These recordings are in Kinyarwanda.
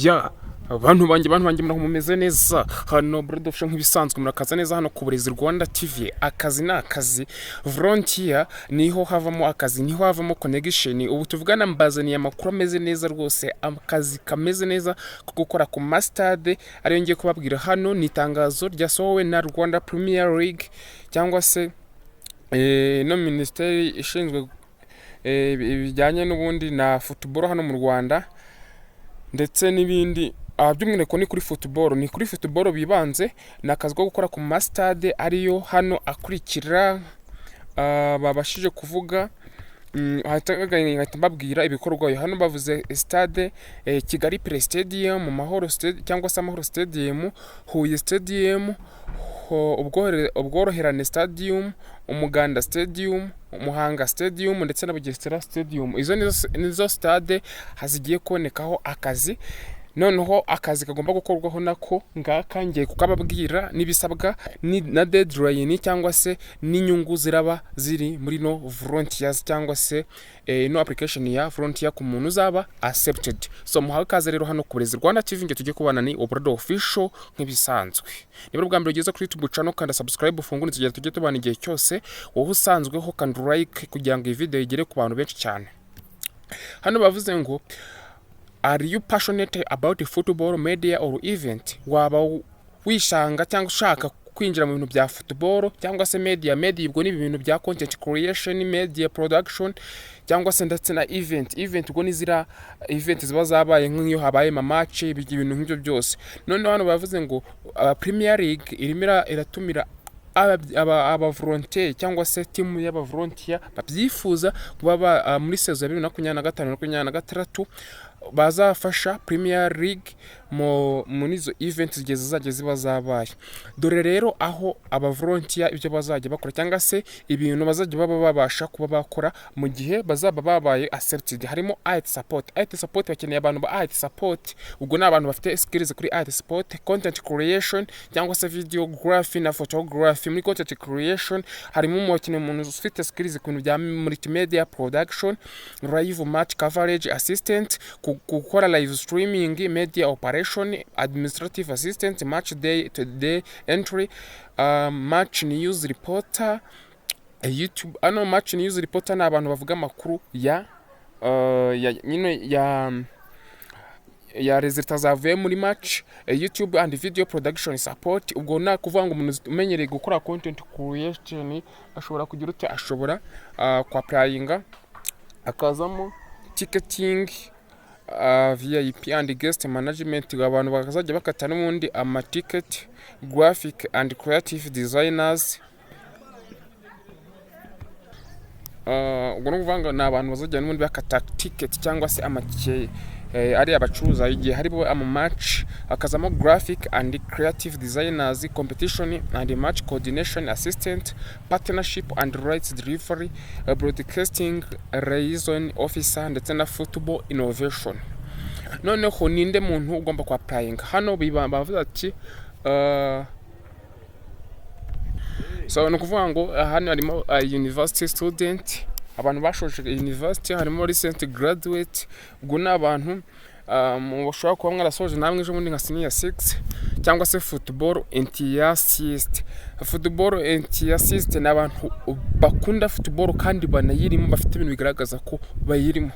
Ya bantu banjye mumeze neza hano Bread of nk'ibisanzwe murakaza neza hano ku Uburezi Rwanda TV. Akazi ni akazi, volunteer niho havamo akazi, niho havamo connection. Ubu tuvugana mbazaniye amakuru ameze neza rwose, akazi kameze neza ko gukora ku matchday. Ariyo ngiye kubabwira hano. Ni itangazo ryasohowe na Rwanda Premier League cyangwa se no Minisiteri ishinzwe ibijyanye n'ubundi na football hano mu Rwanda ndetse n'ibindi. By'umwihariko ni kuri football bibanze. Ni akazi ko gukora ku matchday ariyo hano akurikira babashije kuvuga. Hahita mbabwira ibikorwa hano. Bavuze stade Kigali Pelé Stadium, Amahoro Stadium cyangwa se Amahoro Stadium, Huye Stadium, Ubworoherane Stadium, Umuganda Stadium, Muhanga Stadium ndetse na Bugesera Stadium. Izo nizo stade hazigiye kubonekaho akazi. Noneho akazi kagomba gukorwaho nako ngaka ngiye kukababwira n'ibisabwa na deadline cyangwa se n'inyungu ziraba ziri muri no volunteers cyangwa se no application ya volunteer ku muntu uzaba accepted. So muhawe kaze rero hano ku Uburezi Rwanda TV nge tujye kubana ni Uburezi official nk'ibisanzwe. Niba bwa mbere ugeze kuri YouTube channel kanda subscribe ufungure tujye tubana igihe cyose. Wowe usanzweho kandi like kugira ngo iyi video igere ku bantu benshi cyane. Hano bavuze ngo are you passionate about football, media or event? Waba wishanga cyangwa ushaka kwinjira mu bintu bya football cyangwa se media ubwo ni ibintu bya content creation, media production cyangwa se ndetse na event ubwo nizira event ziba zabaye nk'iyo habaye match ibintu nk'ibyo byose. None hano bavuze ngo Premier League iratumira aba volunteer cyangwa se team y'aba volunteer babyifuza kuba muri season ya 2025-2026 bazafasha Premier League muri izo events zigeze ziba zabaye. Dore rero aho aba volunteer ibyo bazajya bakora cyangwa se ibintu bazajya baba babasha kuba bakora mu gihe bazaba babaye accepted. Harimo IT support bakeneye abantu ba IT support. Ubwo ni abantu bafite skills kuri IT support, content creation cyangwa se videography na photography. Muri content creation harimo umuntu ufite skills ku bintu bya multimedia production, live match coverage assistant, gukora live streaming, media operation, administrative assistant, matchday entry, match news reporter, YouTube. Match news reporter ni abantu bavuga amakuru ya results zavuye muri match. YouTube and video production support. Ubwo na kuvuga ngo umuntu umenyereye gukora content creation ashobora kugira ute, ashobora kwa applyinga akazamo ticketing, VIP and guest management. Abantu bakazajya bakata n'ubundi ama ticket, graphic and creative designers. Ubwo no kuvanga na abantu bazajya n'ubundi bakata ticket cyangwa se amatike ari abacuruza igihe haribo ama match. Akazamo graphic and creative designers, competition and match coordination assistant, partnership and rights delivery, broadcasting liaison officer ndetse na football innovation. Noneho ninde muntu ugomba kwa applying hano? Bavuze ati so no kuvuga ngo hano harimo university student, abantu bashoje university, harimo recent graduate. Ubwo ni abantu bashobora kuba mwarasoje namwe ejo bundi nka senior 6 cyangwa se football enthusiast. Football enthusiast ni abantu bakunda football kandi banayirimo, bafite ibintu bigaragaza ko bayirimo.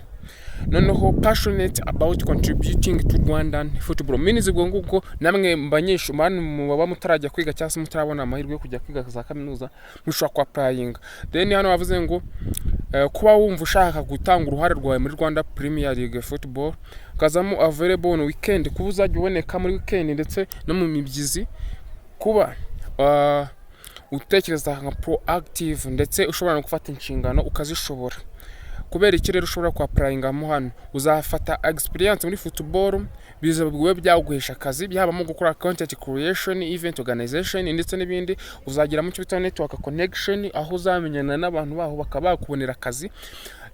Noneho passionate about contributing to Rwandan football means ubwo ngubwo namwe mbanyesho baba mutarajya kwiga cyangwa se mutarabona amahirwe yo kujya kwiga za kaminuza mushobora kwa applying. Then hano bavuze ngo kuba wumva ushaka gutanga uruhare rwawe muri Rwanda Premier League football, kazamo available on weekend, kuba uzajya uboneka muri weekend ndetse no mu mibyizi, kuba utekereza nka proactive ndetse ushobora no gufata inshingano ukazishobora. Kubera iki rero ushobora kwa applyinga mo hano? Uzafata experience muri football bizabwe byaguhesha akazi, byabamo gukora content creation, event organization ndetse n'ibindi. Uzagira mu cyita network connection aho uzamenyana n'abantu baho bakaba bakubonera akazi.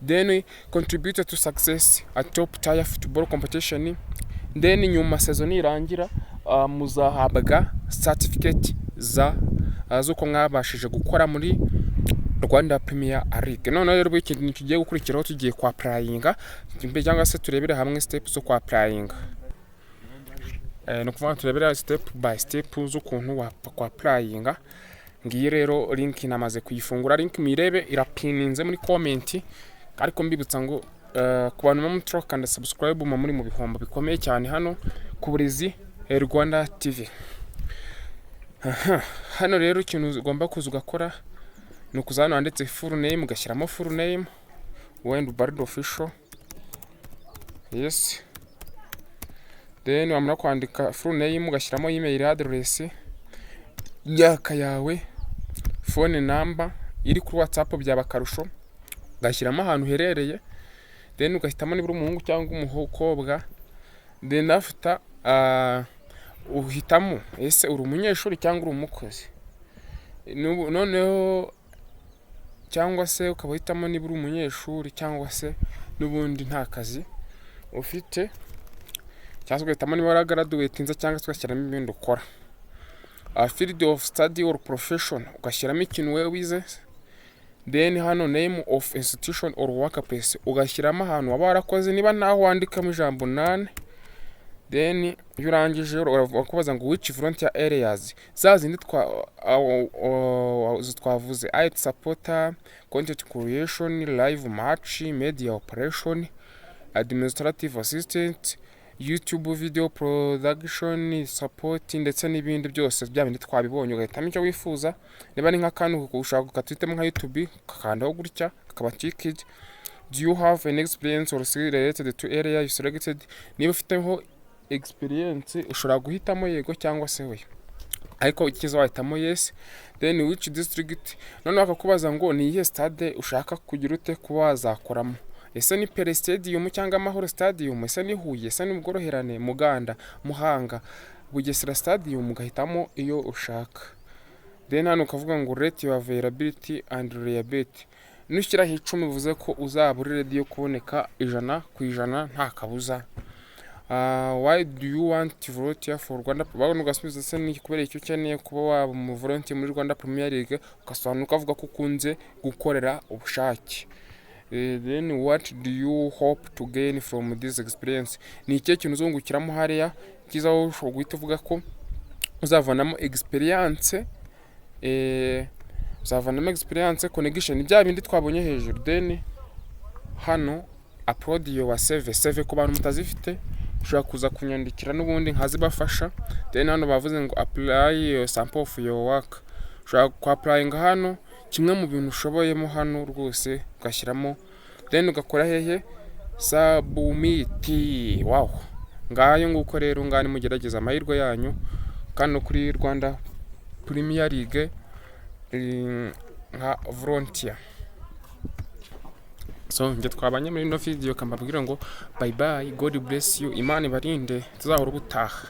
Then contribute to success at top tier football competition. Then nyuma season irangira muzahabwa certificate zuko mwabashije gukora muri Rwanda Premier League. None rero ikintu kigiye gukurikiraho tugiye kwa applyinga cyangwa se turebere hamwe steps zo kwa applyinga. no kuvuga turebera step by step z'ukuntu wakwa applyinga. Ngiyi rero link namaze kuyifungura, link mirebe irapininze muri comment, ariko mbibutsa ngo ku bantu bamutroka kandi subscribe muri mu bihombo bikomeye cyane hano ku Burezi Rwanda TV. Hano rero ikintu ugomba kuza ugakora ni ukuzana handitse full name, ugashyiramo full name wenda Ubald official, yes, then wamara kwandika full name ugashyiramo email address yaka yawe, phone number iri kuri WhatsApp byaba karusho, ugashyiramo ahantu herereye, then ugahitamo niba umuhungu cyangwa umukobwa, then after uhitamo ese uri umunyeshuri cyangwa uri umukozi, noneho cyangwa se ukaba uhitamo niba uri umunyeshuri cyangwa se n'ubundi nta kazi ufite, cyangwa ugahitamo niba waragraduatinze cyangwa se ugashyiramo ibindi ukora. Field of study or profession ugashyiramo ikintu wewe wize, then hano name of institution or workplace ugashyiramo ahantu waba warakoze, niba naho wandikamo ijambo none, then iyo urangije urakubaza ngo which volunteer areas zazindi twavuze, IT supporter, content creation, live match, media operation, administrative assistant, YouTube video production support ndetse n'ibindi byose bya bindi twabibonye. Ugahitamo icyo wifuza, niba ni nk'akantu ushaka ukatwitemo nka YouTube kakandaho gutya kakaba ticked. Do you have an experience or skill related to area you selected? Niba ufiteho experience ushobora guhitamo yego cyangwa se we, ariko ikiza wahitamo yes. Then which district, none bakakubaza ngo ni iyihe stade ushaka kugira ute kuba wazakoramo, ese ni Pelé Stadium cyangwa Amahoro Stadium, ese ni Huye, ese ni Ubworoherane, Umuganda, Muhanga, Bugesera Stadium, ugahitamo iyo ushaka. Then hano ukavuga ngo rate your availability and reliability, nushyiraho 10 bivuze ko uzaba uri ready yo kuboneka 100% nta kabuza. Why do you want to volunteer for Rwanda? Bagomba gasubiza se ni kubera icyo ukeneye kuba waba mu volunteer muri Rwanda Premier League, ukasobanura ukavuga ko ukunze gukorera ubushake. Then what do you hope to gain from this experience? Ni ikihe kintu uzungukiramo hariya kiza wowe ushobora guhita uvuga ko uzavanamo experience, uzavanamo experience connection bya bindi twabonye hejuru. Then hano upload your CV ku bantu mutazifite ushobora kuza kunyandikira n'ubundi nkazibafasha. Then hano bavuze ngo apply sample of your work, ushobora ku applyinga hano kimwe mu bintu ushoboyemo hano rwose ugashyiramo, then ugakora hehe submit. Wow, ngayo nguko rero ngani mugerageza amahirwe yanyu kandi kuri Rwanda Premier League nka volunteer. So nge twabanye muri no video kambabwira ngo bye bye, God bless you, Imana ibarinde, tuzahora ubutaha.